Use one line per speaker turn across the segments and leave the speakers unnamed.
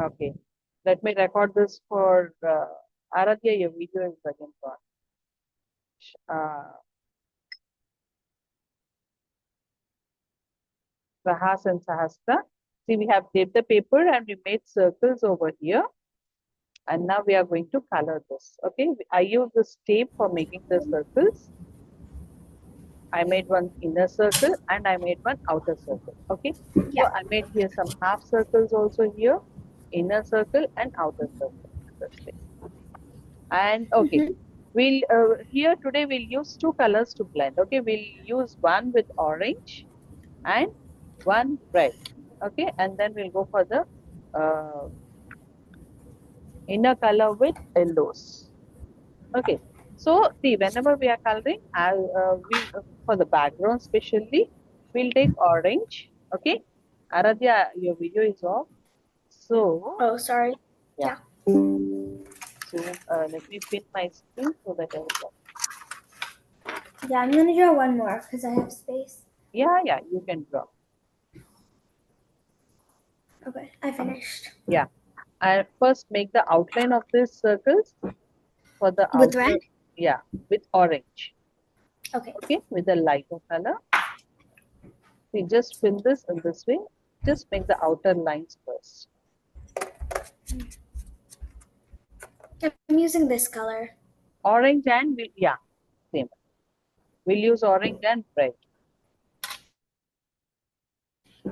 Okay. Let me record this for Aradhya. Your video is again gone. Uh, Rahas and Sahasra. See, we have taped the paper and we made circles over here. And now we are going to color this. Okay. I use this tape for making the circles. I made one inner circle and I made one outer circle. Okay. So
Yeah.
I made here some half circles also here, inner circle and outer circle. This way. And okay, we'll here today we'll use two colors to blend. Okay, we'll use one with orange and one red. Okay, and then we'll go for the uh, inner color with yellows. Okay, so see, whenever we are coloring, for the background especially, we'll take orange. Okay, Aradhya, your video is off. So
Oh, sorry.
yeah,
Yeah.
so let me pin my screen so that I will.
Yeah, I'm gonna draw one more because I have space.
Yeah, you can draw.
Okay, I finished.
Yeah. I first make the outline of these circles for the
With red?
outer, yeah, with orange.
Okay.
Okay, with a lighter color. We just fill this in this way. Just make the outer lines first.
I'm using this color.
Orange and yeah, same. We'll use orange and red.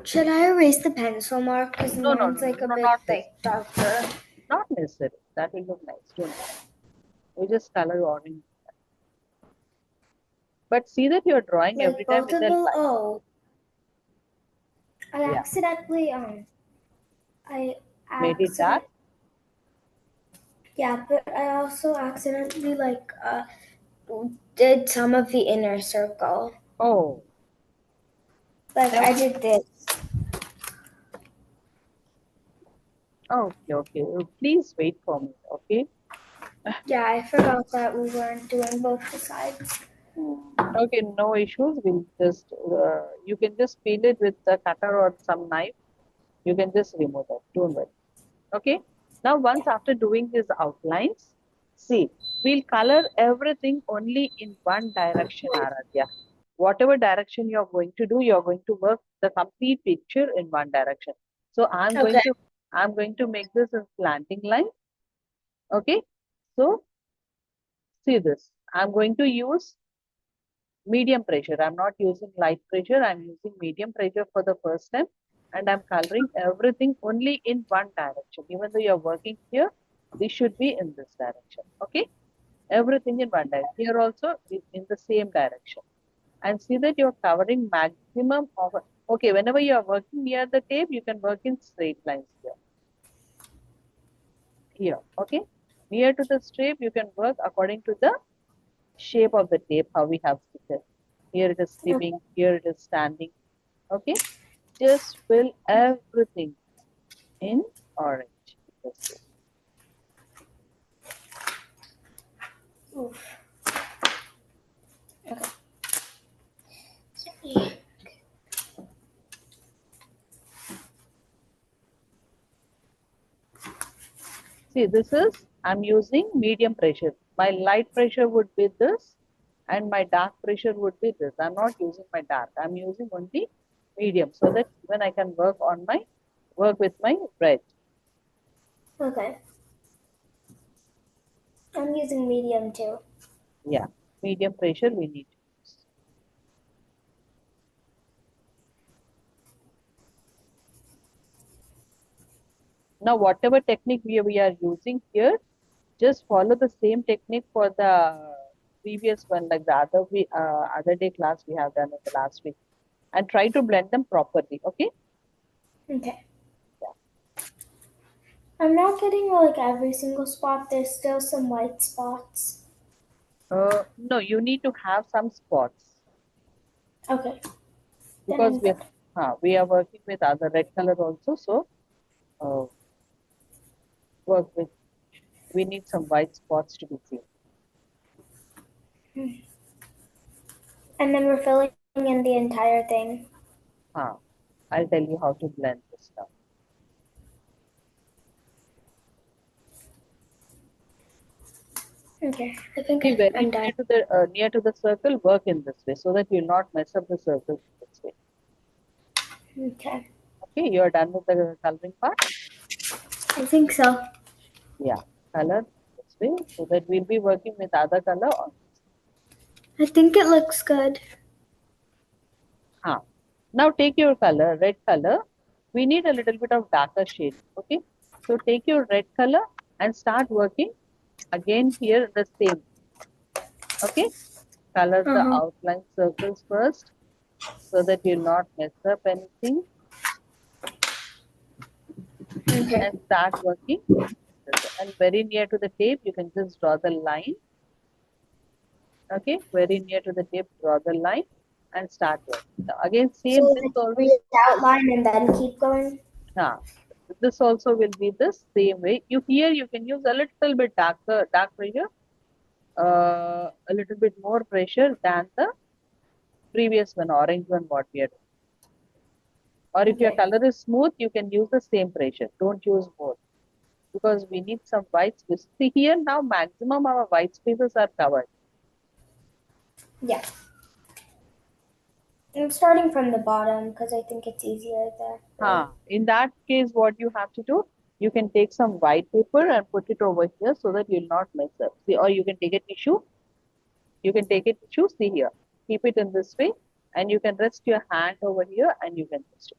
Should I erase the pencil mark? Because
No,
mine's like a
no,
bit
not
like
necessary.
darker.
Not necessary. That will look nice. Don't worry. We just color orange. But see that you're drawing every
Like
time
both
with
of
a
the
line.
I
Yeah.
accidentally I
Made it dark.
yeah, but I also accidentally did some of the inner circle.
Oh,
Like I
never.
did this.
Okay. Please wait for me. Okay.
Yeah, I forgot that we weren't doing both the sides.
Okay, no issues. We'll just you can just peel it with the cutter or some knife. You can just remove that. Don't worry. Okay. Now, once after doing these outlines, see, we'll color everything only in one direction, Aradhya. Whatever direction you're going to do, you're going to work the complete picture in one direction. So
Okay.
I'm going to make this a slanting line. Okay. So see this. I'm going to use medium pressure. I'm not using light pressure. I'm using medium pressure for the first time. And I'm coloring everything only in one direction. Even though you're working here, this should be in this direction. Okay. Everything in one direction. Here also in the same direction. And see that you're covering maximum of, okay, whenever you are working near the tape, you can work in straight lines here. Here. Okay. Near to the strip, you can work according to the shape of the tape, how we have it. Here it is sitting, here it is standing. Okay, just fill everything in orange. This way.
Oof. Okay.
See, this is, I'm using medium pressure. My light pressure would be this and my dark pressure would be this. I'm not using my dark. I'm using only medium so that even I can work with my red.
Okay. I'm using medium too.
Yeah, medium pressure we need to use. Now, whatever technique we are using here, just follow the same technique for the previous one, like the other day class we have done in the last week, and try to blend them properly. Okay.
Okay.
Yeah.
I'm not getting like every single spot. There's still some white spots.
No, you need to have some spots
Okay. Then
because
I'm good.
we are working with other red color also, so uh, work with we need some white spots to be seen.
And then we're filling in the entire thing.
'Huh. I'll tell you how to blend this stuff.
Okay, I think
See, very
I'm done.
near to the circle, work in this way so that you'll not mess up the circle this way.
Okay,
Okay, you are done with the coloring part.
I think so.
Yeah, color this way so that we'll be working with other color on.
I think it looks good.
Huh. Now take your color, red color. We need a little bit of darker shade. Okay, so take your red color and start working again here the same. Okay, color
Uh
the
huh.
outline circles first so that you'll not mess up anything
Okay.
and start working. And very near to the tape, you can just draw the line. Okay, very near to the tape, draw the line and start working. Now, again,
So
same this
like
also.
read the outline and then keep going.
Ah, this also will be the same way. You here you can use a little bit dark pressure, a little bit more pressure than the previous one, orange one, what we are doing. Or if your
Okay.
color is smooth, you can use the same pressure. Don't use more because we need some white space. See here now, maximum our white spaces are covered.
Yeah. I'm starting from the bottom because I think it's easier that way.
In that case, what you have to do, you can take some white paper and put it over here so that you'll not mess up. See, or you can take a tissue. You can take a tissue. See here, keep it in this way, and you can rest your hand over here, and you can rest it.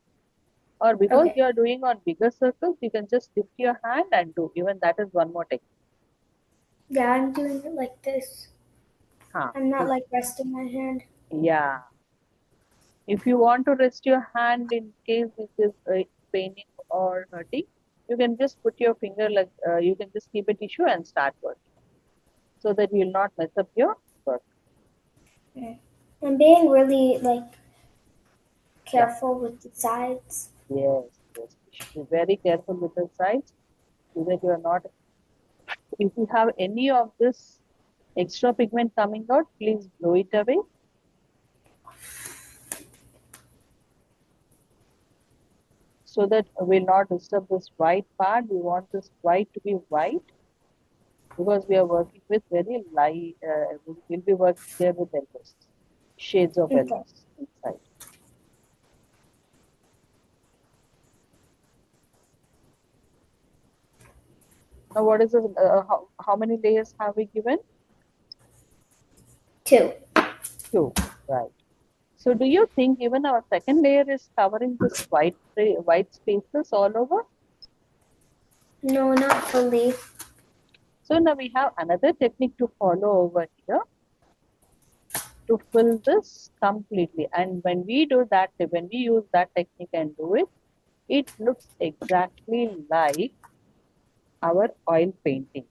Or because
Okay.
you are doing on bigger circles, you can just lift your hand and do. Even that is one more technique.
Yeah, I'm doing it like this.
Huh.
I'm not like resting my hand.
Yeah. If you want to rest your hand in case it is paining or hurting, you can just put your finger like you can just keep a tissue and start working so that you will not mess up your work.
Mm. I'm being really like
Yeah.
careful with the sides.
Yes. Yes. You should be very careful with the sides so that you are not. If you have any of this extra pigment coming out, please blow it away so that will not disturb this white part. We want this white to be white because we are working with very light, we'll be working there with yellows, shades of
Okay.
yellows inside. Now, what is the, how many layers have we given?
2.
Two, right. So, do you think even our second layer is covering this white spaces all over?
No, not fully.
So, now we have another technique to follow over here to fill this completely. And when we do that, when we use that technique and do it, it looks exactly like our oil painting.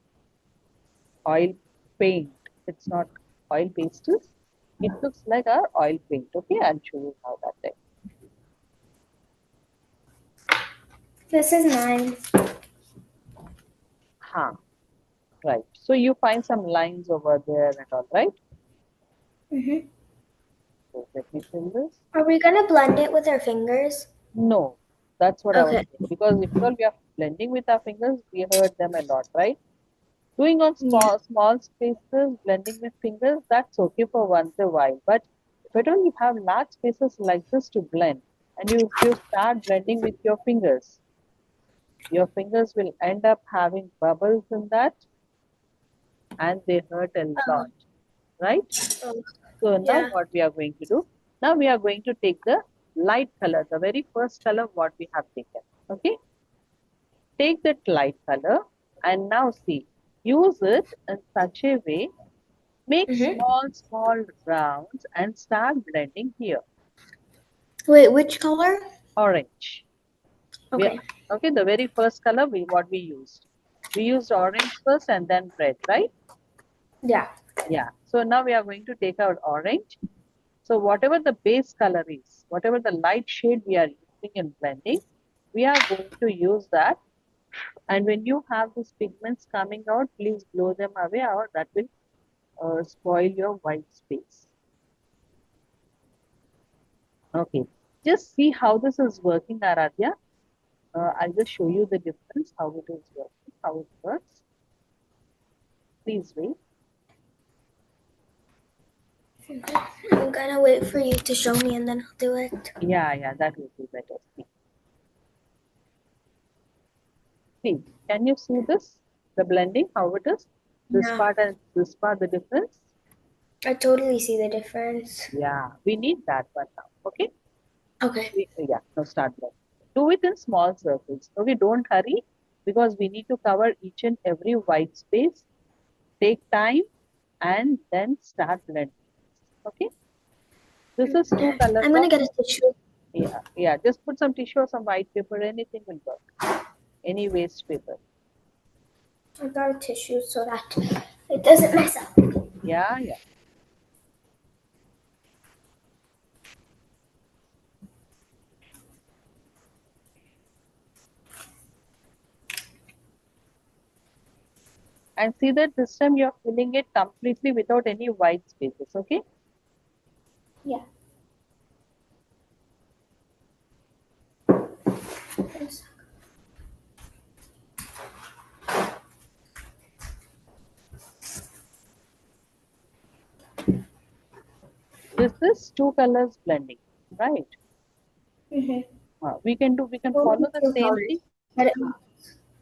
Oil paint. It's not oil pastels. It looks like our oil paint. Okay, I'll show you how that is.
This is mine.
Huh, right. So you find some lines over there and all, right?
Hmm.
So let me fill this.
Are we gonna blend it with our fingers?
No, that's what I was
Okay.
saying. Because if all we are blending with our fingers, we hurt them a lot, right? Doing on
Yeah.
small spaces, blending with fingers, that's okay for once a while. But if at all you have large spaces like this to blend, and you start blending with your fingers will end up having bubbles in that, and they hurt a lot,
Oh,
right?
oh,
So now
yeah.
what we are going to do? Now we are going to take the light color, the very first color what we have taken. Okay, take that light color and now see, use it in such a way. Make
Hmm.
small rounds and start blending here.
Wait, which color?
Orange. We are,
Okay.
okay, the very first color what we used. We used orange first and then red, right?
Yeah.
Yeah. So now we are going to take out orange. So whatever the base color is, whatever the light shade we are using in blending, we are going to use that. And when you have these pigments coming out, please blow them away or that will spoil your white space. Okay. Just see how this is working, Aradhya. I'll just show you the difference, how it is working, how it works. Please wait.
I'm gonna wait for you to show me and then I'll do it.
Yeah, that would be better. See, can you see this? The blending, how it is? This
Yeah,
part and this part, the difference?
I totally see the difference.
Yeah, we need that one now. Okay?
Okay.
Yeah, now start blending. Do it in small circles. Okay, don't hurry because we need to cover each and every white space. Take time and then start blending. Okay? This is two colors
I'm gonna
of,
get a tissue.
yeah. Just put some tissue or some white paper, anything will work. Any waste paper.
I got a tissue so that it doesn't mess up.
Yeah. And see that this time you're filling it completely without any white spaces. Okay?
Yeah.
This is two colors blending, right?
Mm-hmm.
We can
Only
follow the
two
same
colors.
thing.
But it,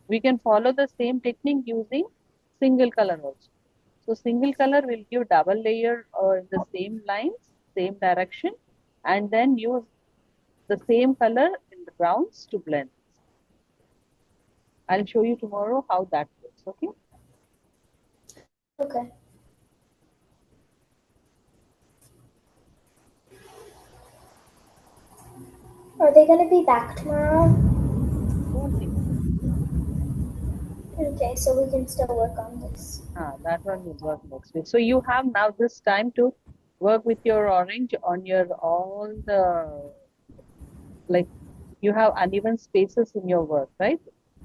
We can follow the same technique using single color also. So single color will give double layer in the same lines, same direction, and then use the same color in the browns to blend. I'll show you tomorrow how that works. Okay?
okay. Are they gonna be back tomorrow?
Don't think so.
Okay, so we can still work on this.
That one will work next week. So you have now this time to work with your orange on your all the like you have uneven spaces in your work, right?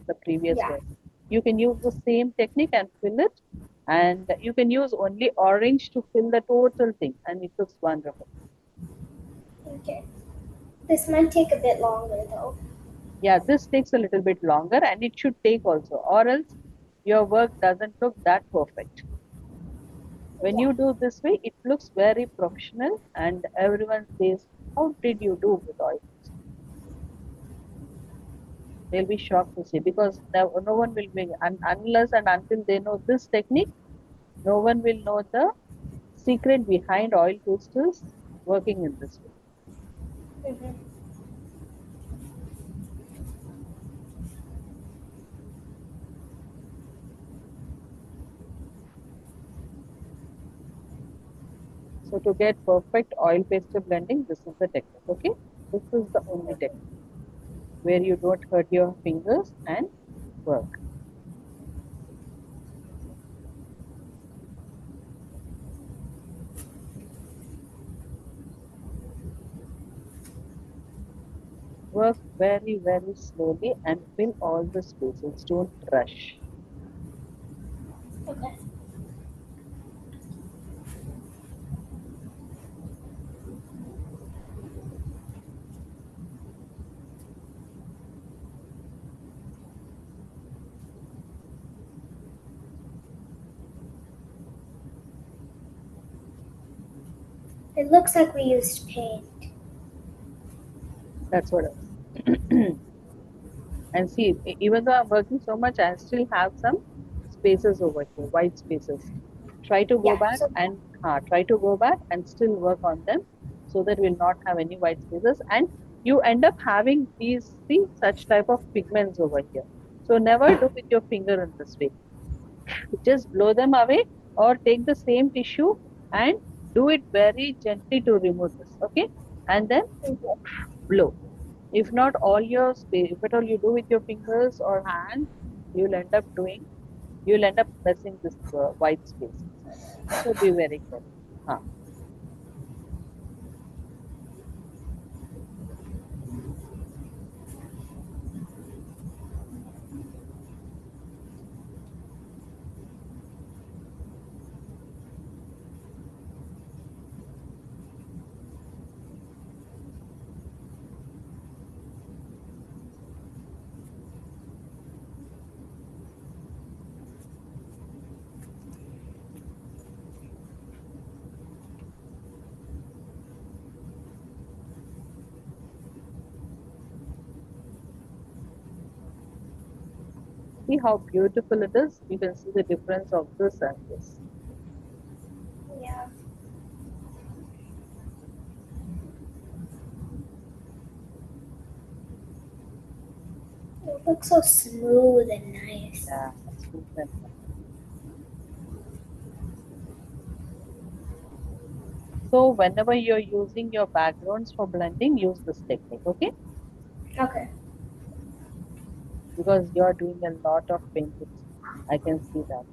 The previous
Yeah.
work. You can use the same technique and fill it, and you can use only orange to fill the total thing, and it looks wonderful.
Okay. This might take a bit longer though.
Yeah, this takes a little bit longer, and it should take also, or else your work doesn't look that perfect. When
Yeah.
you do this way, it looks very professional, and everyone says, "How did you do with oil?" They'll be shocked to see because no one will be, unless and until they know this technique, no one will know the secret behind oil pastels working in this way.
Mm-hmm.
So to get perfect oil pastel blending, this is the technique. Okay, this is the only technique where you don't hurt your fingers and work. Work very slowly and fill all the spaces. Don't rush.
Okay. It looks like we used paint.
That's what I was. And see, even though I'm working so much, I still have some spaces over here, white spaces. Try to go
Yeah.
back
So
and try to go back and still work on them so that we'll not have any white spaces. And you end up having these, see, such type of pigments over here. So never do with your finger in this way. Just blow them away or take the same tissue and do it very gently to remove this. Okay. And then blow. If not all your space, if at all you do with your fingers or hands, you'll end up doing, you'll end up messing this white spaces. So be very careful. Huh. See how beautiful it is? You can see the difference of this and this.
Yeah. It looks so smooth and nice.
Yeah, smooth and fun. So whenever you're using your backgrounds for blending, use this technique, okay?
Okay.
Because you're doing a lot of paintings. I can see that.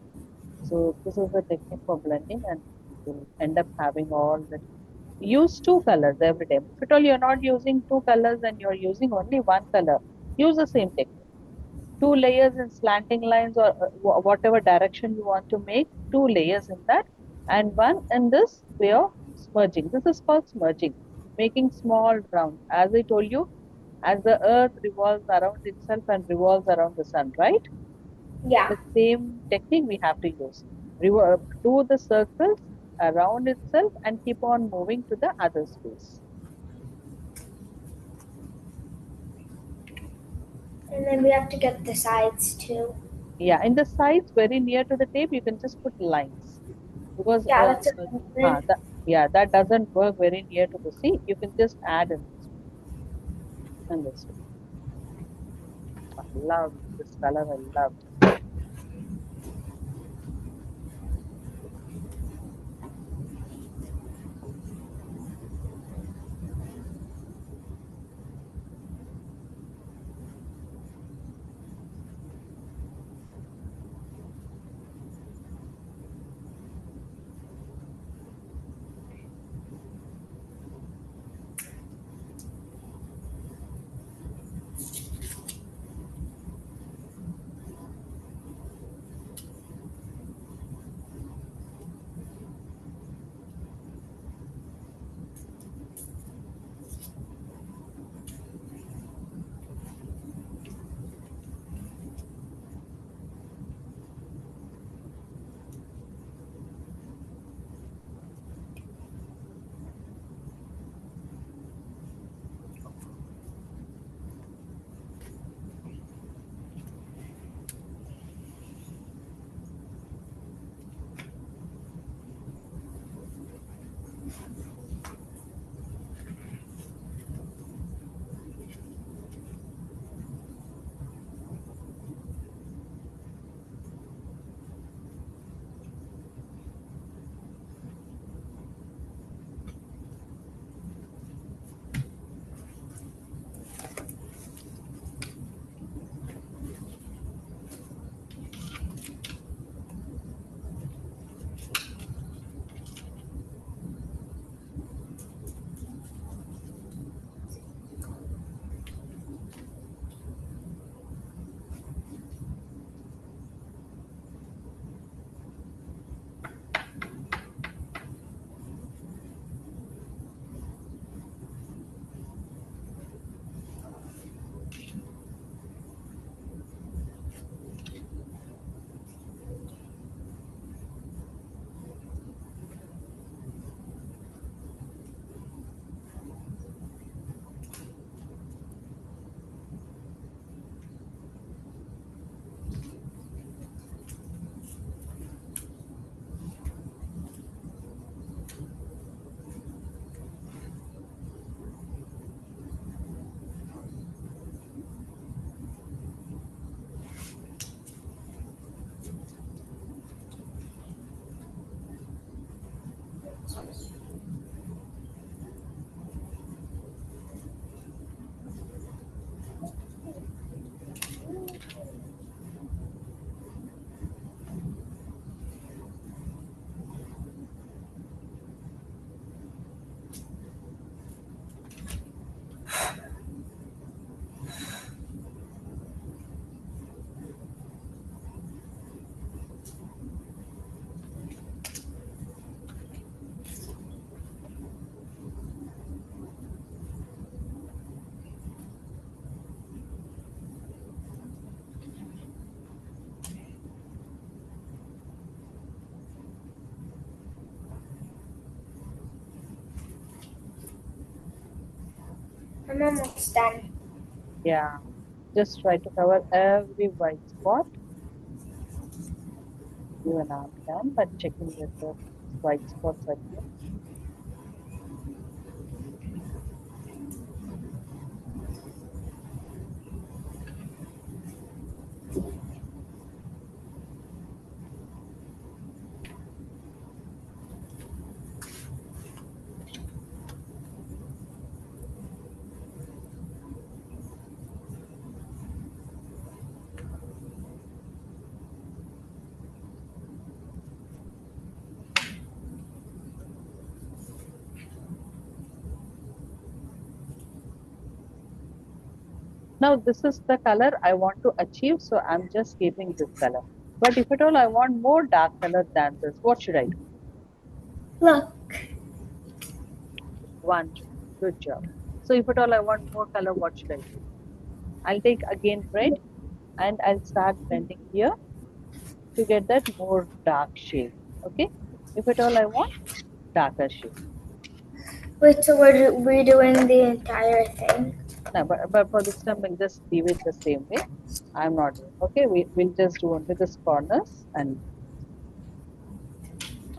So this is the technique for blending and you'll end up having all the use two colors every time. If at all you're not using two colors and you're using only one color, use the same technique. Two layers in slanting lines or whatever direction you want to make, two layers in that, and one in this way of smudging. This is called smudging, making small round. As I told you, as the earth revolves around itself and revolves around the sun, right?
Yeah.
The same technique we have to use. Do the circles around itself and keep on moving to the other space.
And then we have to get the sides too.
Yeah, in the sides very near to the tape, you can just put lines because
Yeah, that's what I'm doing.
that doesn't work very near to the sea. You can just add in this way. I love this color. I love.
I'm almost done.
Yeah, just try to cover every white spot. Even I'm done, but checking that the white spots are here. Now this is the color I want to achieve, so I'm just keeping this color. But if at all I want more dark color than this, what should I do?
Look.
One, good job. So if at all I want more color, what should I do? I'll take again red and I'll start blending here to get that more dark shade. Okay. If at all I want darker shade.
Wait, so we're redoing the entire thing?
No, but for this time we'll just leave it the same way. I'm not doing. Okay, we'll just do only this corners and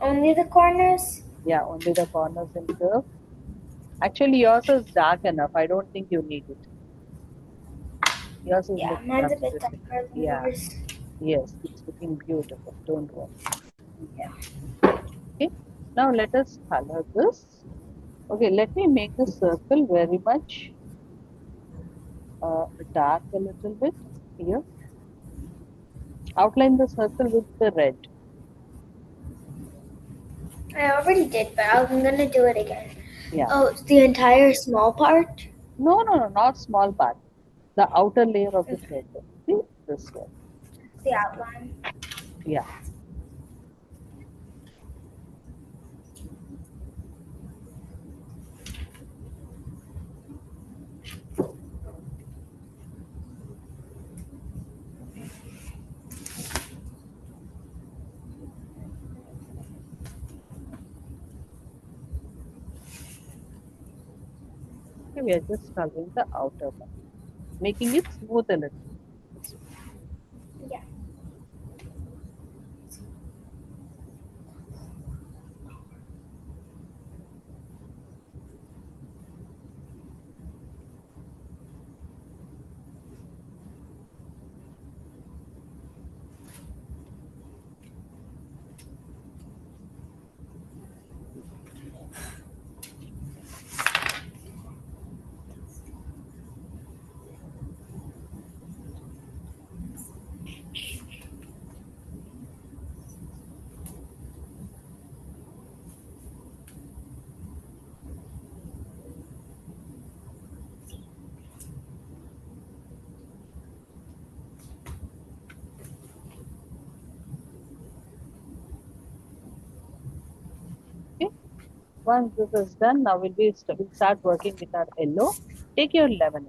Only the corners?
yeah, only the corners and curve. Actually, yours is dark enough. I don't think you need it. Yours is
Yeah,
looking
mine's a bit
absolutely.
darker than
Yeah,
yours.
yes, it's looking beautiful. Don't worry.
Yeah.
Okay, now let us color this. Okay, let me make the circle very much dark a little bit here. Outline the circle with the red.
I already did, but I'm gonna do it again.
Yeah.
Oh, it's the entire small part?
No, no, no, not small part. The outer layer of the
Okay.
circle. See this one.
The outline.
Yeah. Okay, we are just coloring the outer part, making it smooth a little. This way.
Yeah.
Okay. Once this is done, now we'll start working with our yellow. Take your lemon.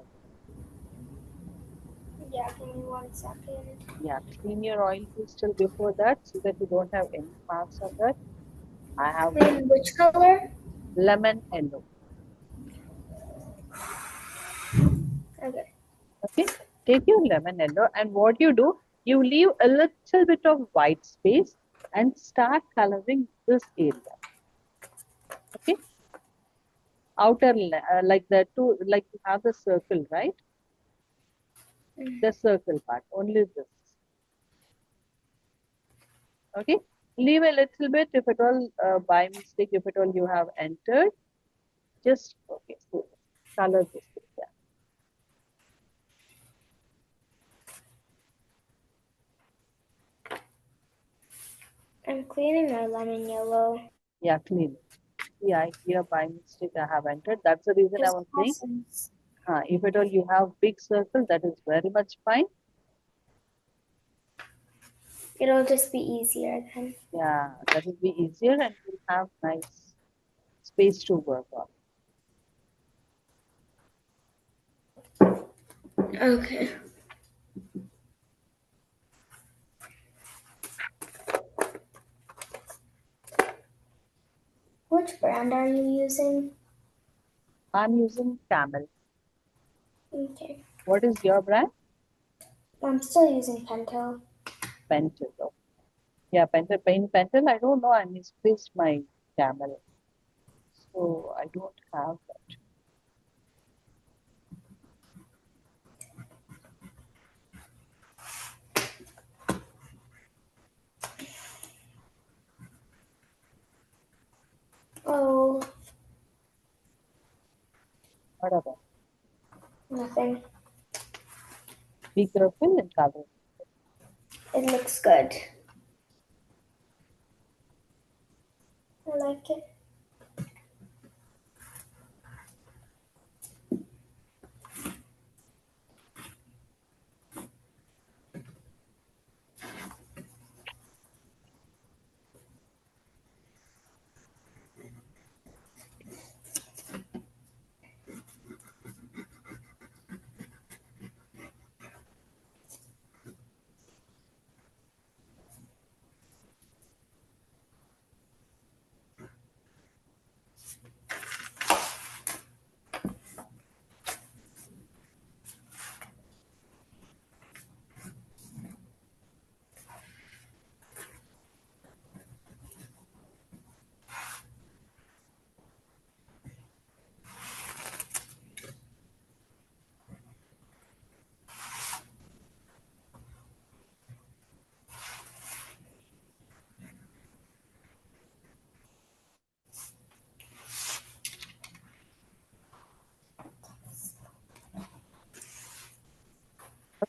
Yeah, give me 1 second.
Yeah, clean your oil crystal before that so that you don't have any marks on that. I have
Clean which color?
lemon yellow.
Okay.
Okay, take your lemon yellow and what you do, you leave a little bit of white space and start coloring this area. Okay, like the two, like you have the circle, right? The circle part, only this. Okay, leave a little bit if at all by mistake, if at all you have entered, just okay, so color this area.
I'm cleaning my lemon yellow.
Yeah, clean. Yeah, here by mistake I have entered. That's the reason I
Just
was saying.
essence.
If at all you have big circle, that is very much fine.
It'll just be easier then.
Yeah, that will be easier and you'll have nice space to work on.
Okay. Which brand are you using?
I'm using Camel.
Okay.
What is your brand?
I'm still using Pentel.
Pentel. Yeah, pentel, I don't know, I misplaced my camel. So I don't have that.
Oh,
What about?
nothing.
Be careful in coloring.
It looks good. I like it.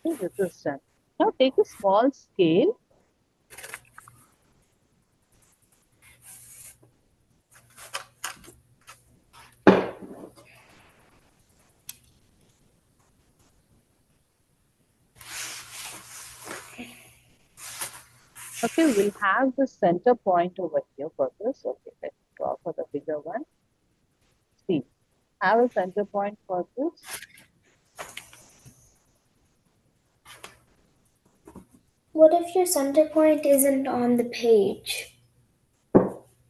Okay, this is done. Now take a small scale. Okay, we'll have the center point over here for this. Okay, let's draw for the bigger one. See, have a center point for this.
What if your center point isn't on the page?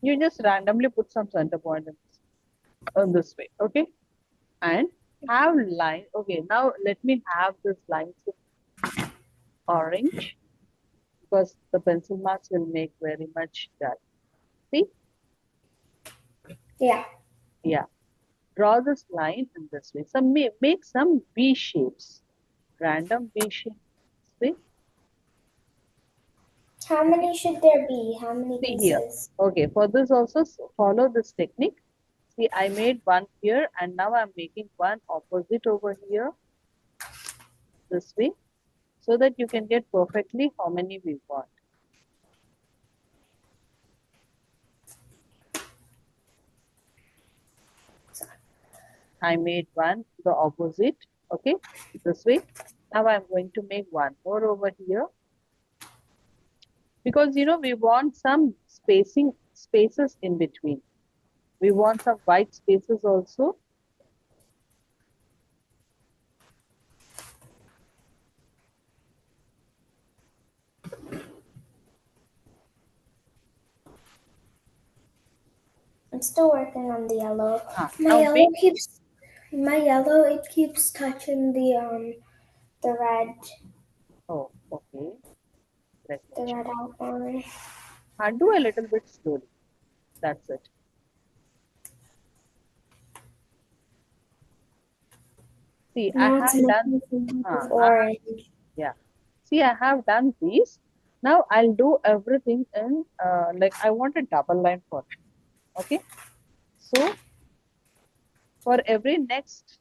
You just randomly put some center point in this way. Okay, and have line. Okay, now let me have this lines with orange because the pencil marks will make very much dull. See,
Yeah.
yeah, draw this line in this way. Some make some V shapes, random V shapes. See,
How
okay.
many should there be? How many
See here.
pieces?
Okay, for this also follow this technique. See, I made one here and now I'm making one opposite over here this way so that you can get perfectly how many we want. I made one the opposite, okay, this way. Now I'm going to make one more over here because we want some spaces in between. We want some white spaces also.
I'm still working on the yellow. My
Now
yellow
make,
keeps my yellow it keeps touching the red
oh, okay, let me
the
check.
red outline.
Do a little bit slowly. That's it. See, I
Now it's
have done,
making some
uh,
of
I,
orange.
yeah. See, I have done these. Now I'll do everything in, like I want a double line for it. Okay. So for every next,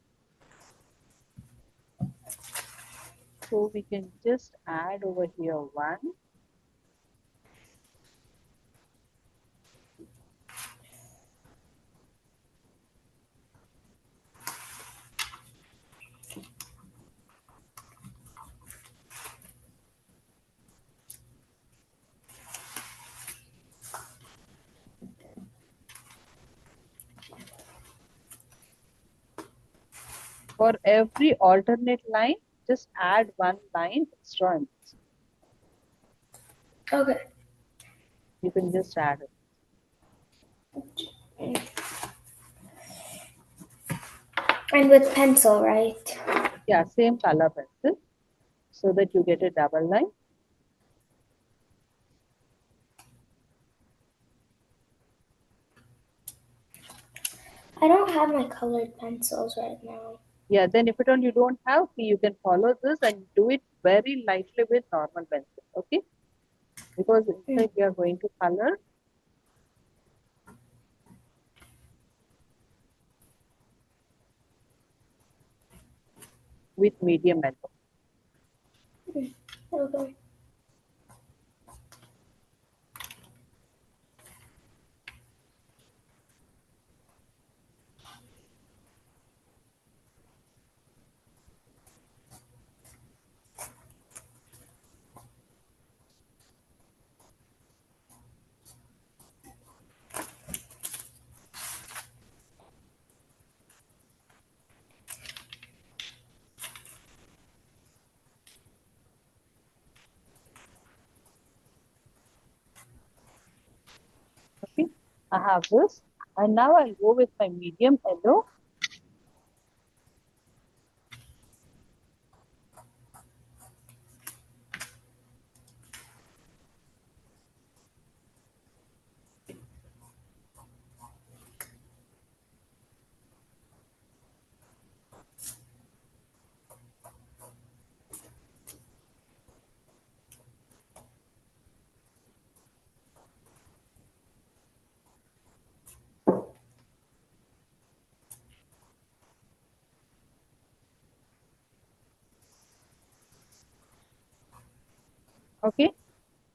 so we can just add over here one. For every alternate line, just add one line extra.
Okay.
You can just add it.
And with pencil, right?
Yeah, same color pencil so that you get a double line.
I don't have my colored pencils right now.
Yeah, then if at all you don't have, you can follow this and do it very lightly with normal pencil. Okay, because
Mm.
inside we are going to color with medium yellow.
Okay.
Okay, I have this, and now I'll go with my medium yellow. Okay,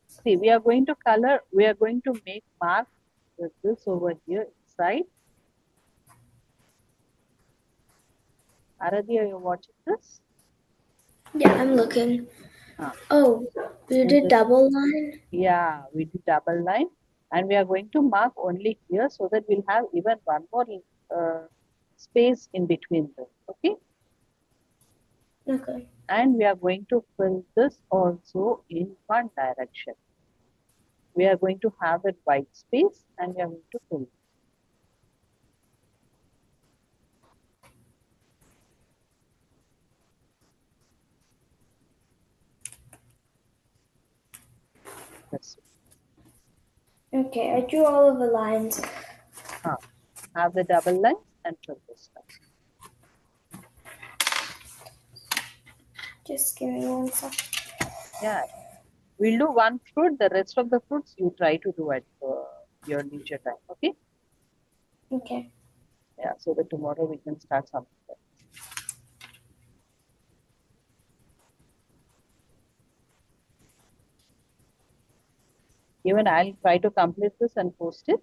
see, we are going to color, we are going to make mark with this over here inside. Aradhi, are you watching this?
Yeah, I'm looking.
Ah,
Oh, you
in
did
this,
double line?
yeah, we do double line, and we are going to mark only here so that we'll have even one more space in between them. Okay,
Okay.
and we are going to fill this also in one direction. We are going to have a white space, and we are going to fill this.
Okay, I drew all of the lines.
Ah, have the double line and fill this line.
Just give me one sec.
Yeah, we'll do one fruit. The rest of the fruits you try to do at your leisure time. Okay.
Okay.
Yeah, so that tomorrow we can start something else. Even I'll try to complete this and post it.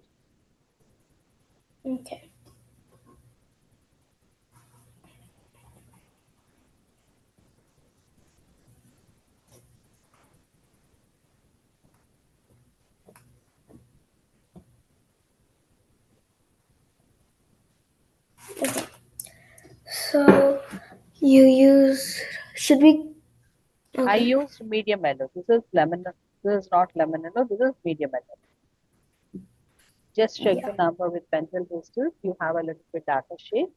Okay. Okay. So you use. Should we?
I
Okay.
used medium yellow. This is lemon. This is not lemon yellow. This is medium yellow. Just check the
Yeah.
number with pencil pastels. You have a little bit darker shade.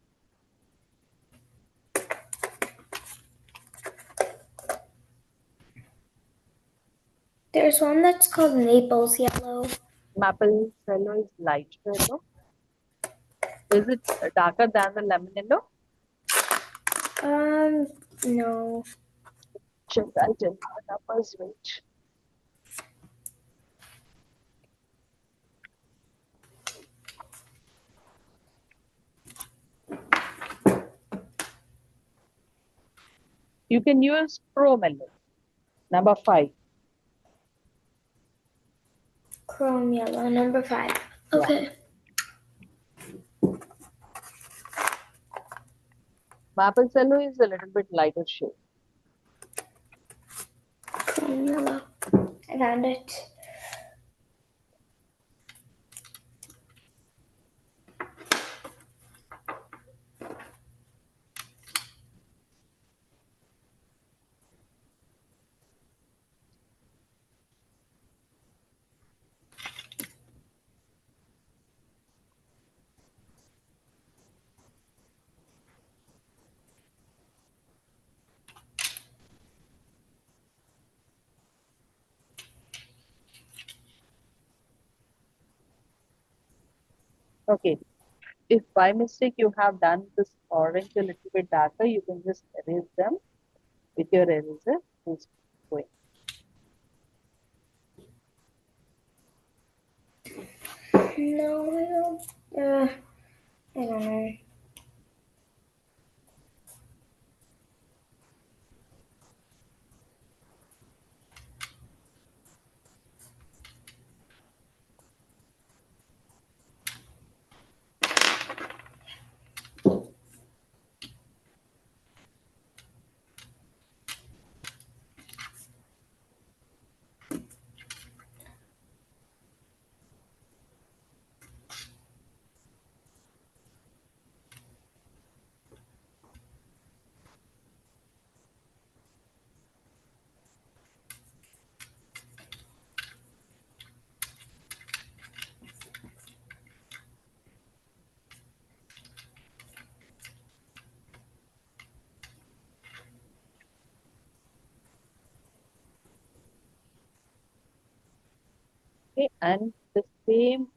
There's one that's called Naples Yellow.
Maple yellow is light yellow. Is it darker than the lemon yellow?
No.
Check. I'll tell you the numbers. Wait. You can use chrome yellow. Number 5.
Chrome Yellow, number 5.
Yeah.
Okay.
Maple yellow is a little bit lighter shade.
Chrome Yellow. I found it.
Okay. If by mistake you have done this orange a little bit darker, you can just erase them with your eraser. Just going.
No, I don't. I don't know.
Okay, and the same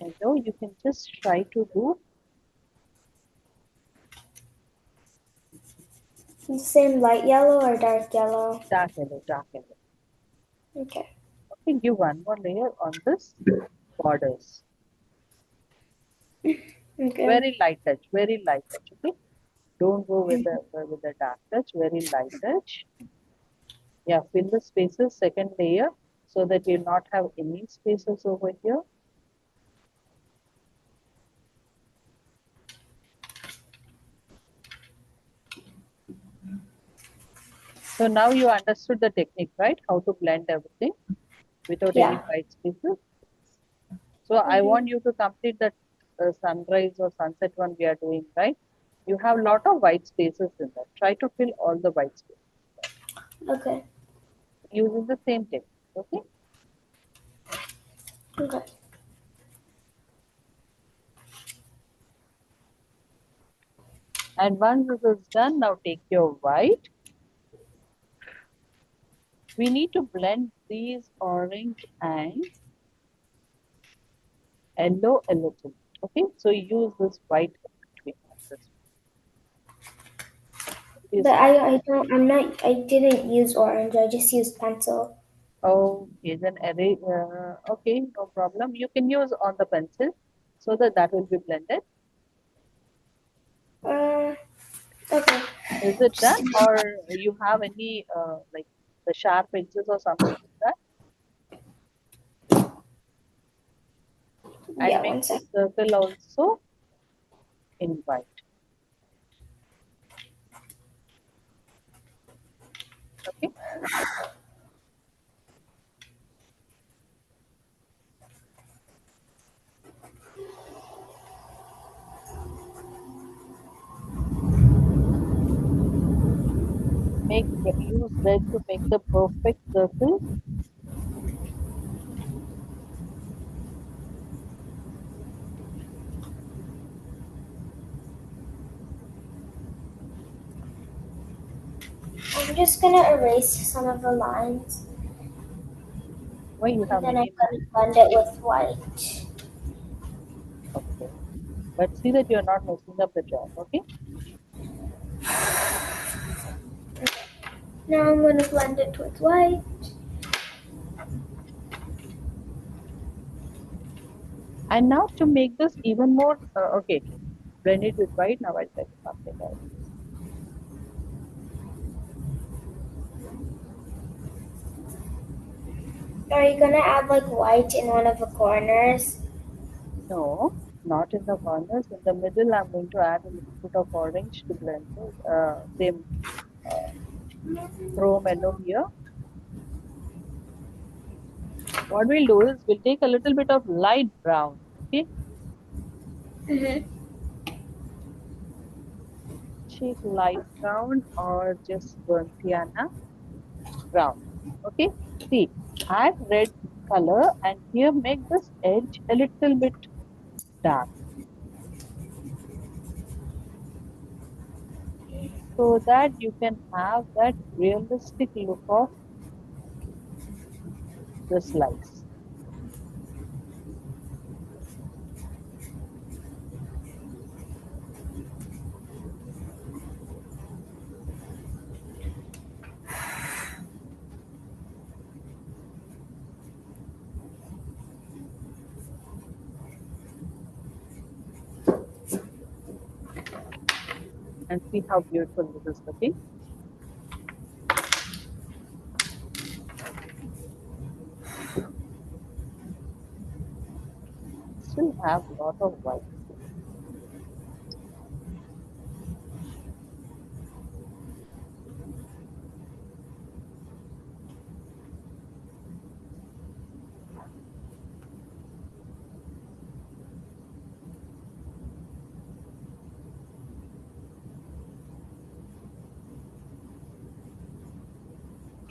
yellow, you can just try to do
The same light yellow or dark yellow?
dark yellow, dark yellow.
Okay.
Okay, give one more layer on this borders.
Okay.
Very light touch, very light touch. Okay, don't go with the dark touch. Very light touch. Yeah, fill the spaces. Second layer, so that you not have any spaces over here. So now you understood the technique, right? How to blend everything without any
Yeah.
white spaces. So I want you to complete that sunrise or sunset one we are doing, right? You have lot of white spaces in there. Try to fill all the white spaces
Okay.
using the same technique. Okay.
Okay.
And once this is done, now take your white. We need to blend these orange and yellow a little bit. Okay. So use this white in between of this. It is
But
not.
I don't, I'm not, I didn't use orange. I just used pencil.
Okay, then array. Okay, no problem. You can use on the pencil so that that will be blended.
Uh, okay.
Is it done, or you have any like the sharp edges or something like that? And
Yeah,
make
one
the
sec.
circle also in white. Okay. Use red to make the perfect circle.
I'm just gonna erase some of the lines
Why you
and
have
then I'm
many
gonna
lines?
blend it with white.
Okay. But see that you are not messing up the job. Okay.
Now I'm gonna blend it with white.
And now to make this even more, okay, blend it with white. Now I'll tell you something else.
Are you gonna add like white in one of the corners?
No, not in the corners. In the middle, I'm going to add a little bit of orange to blend it. Same uh, chrome yellow here. What we'll do is we'll take a little bit of light brown. Okay,
Mm-hmm.
check light brown or just burnt sienna brown. Okay, see, add red color and here make this edge a little bit dark so that you can have that realistic look of the slice. And see how beautiful this is looking. Still have a lot of white.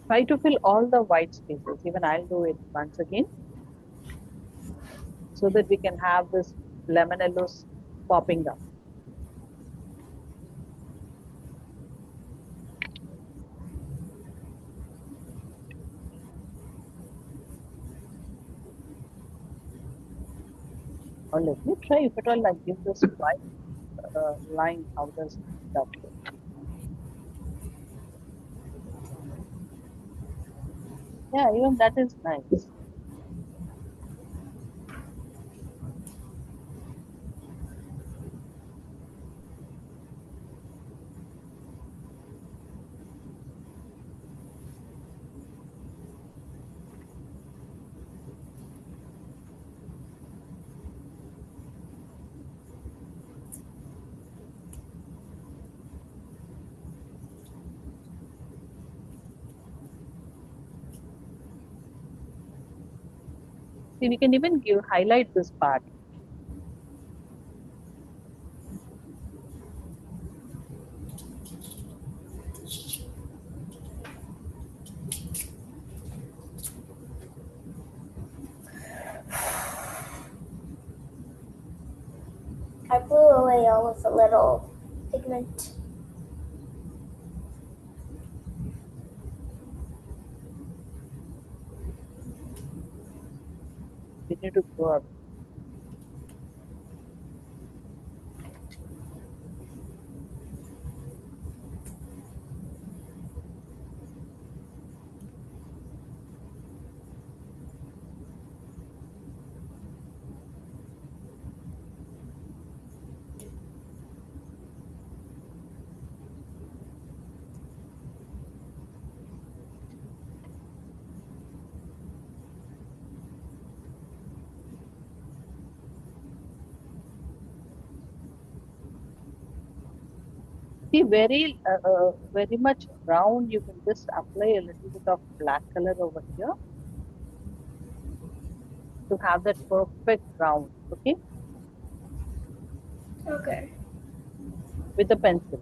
Try to fill all the white spaces. Even I'll do it once again so that we can have this lemon yellows popping up. Or let me try if at all I give this white line. How does that look? Yeah, even that is nice. See, we can even give highlight this part.
I blew away all of the little pigment.
We need to go up. See, very much brown. You can just apply a little bit of black color over here to have that perfect brown. Okay,
Okay.
with a pencil.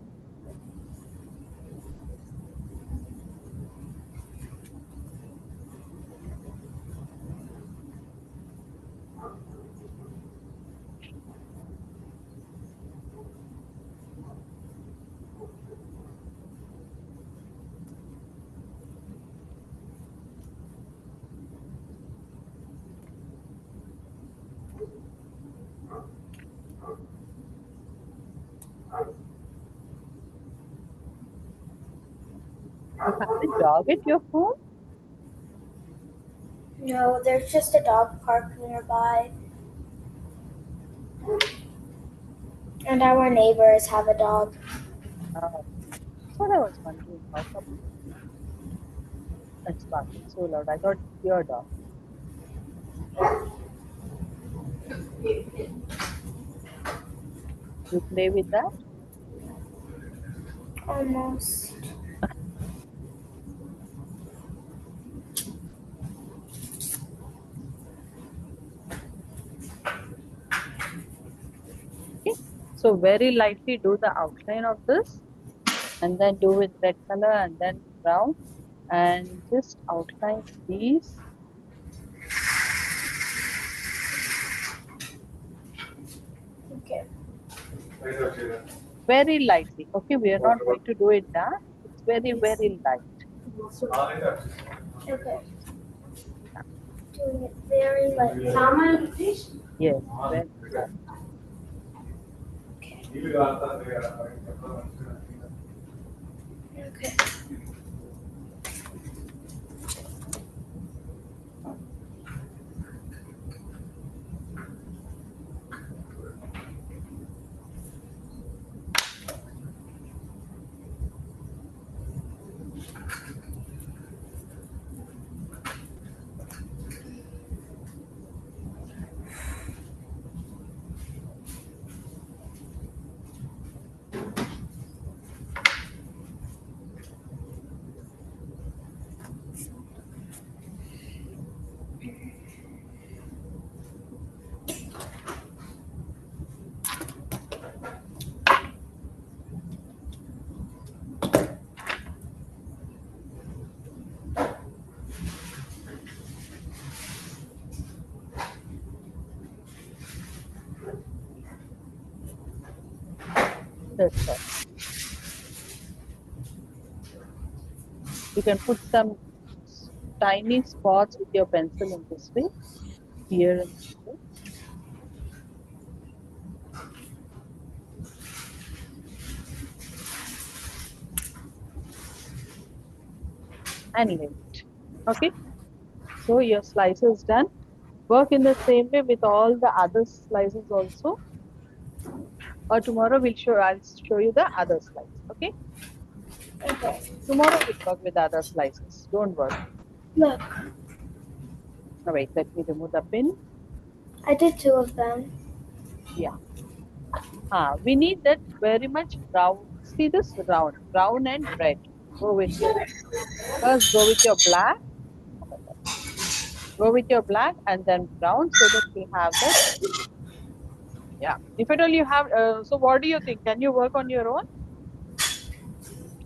You have a dog at your home?
No, there's just a dog park nearby. And our neighbors have a dog.
That's what I was wondering. How come it's barking so loud? I thought it's your dog. You play with that?
Almost.
Okay. So very lightly do the outline of this, and then do with red color and then brown, and just outline these
Okay.
very lightly. Okay, we are not going to do it dark. It's very light.
Okay. Doing it very lightly.
Yes, very light.
Okay.
That's all. You can put some tiny spots with your pencil in this way, here and here. And wait. Okay, so your slice is done. Work in the same way with all the other slices also. Or tomorrow I'll show you the other slice. Okay,
Okay.
tomorrow we'll work with other slices. Don't worry.
Look,
Now wait, let me remove the pin.
I did two of them.
Yeah. We need that very much brown. See this brown and red. Go with it. First, go with your black. Oh my God. Go with your black and then brown so that we have that. Yeah. If at all you have, so what do you think? Can you work on your own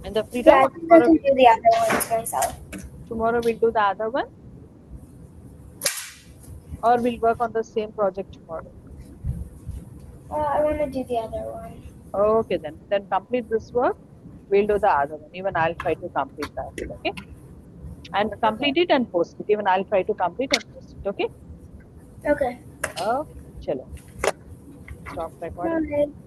in the free
Yeah,
time,
I
or
think I
tomorrow
can
we'll
do the other ones myself.
do the other one, or we'll work on the same project tomorrow?
I want to do the other one.
Okay, then complete this work. We'll do the other one. Even I'll try to complete that. Okay, and
Okay.
complete it and post it. Even I'll try to complete and post it. Okay.
Okay.
Okay. Chalo. Stop recording.
Bye.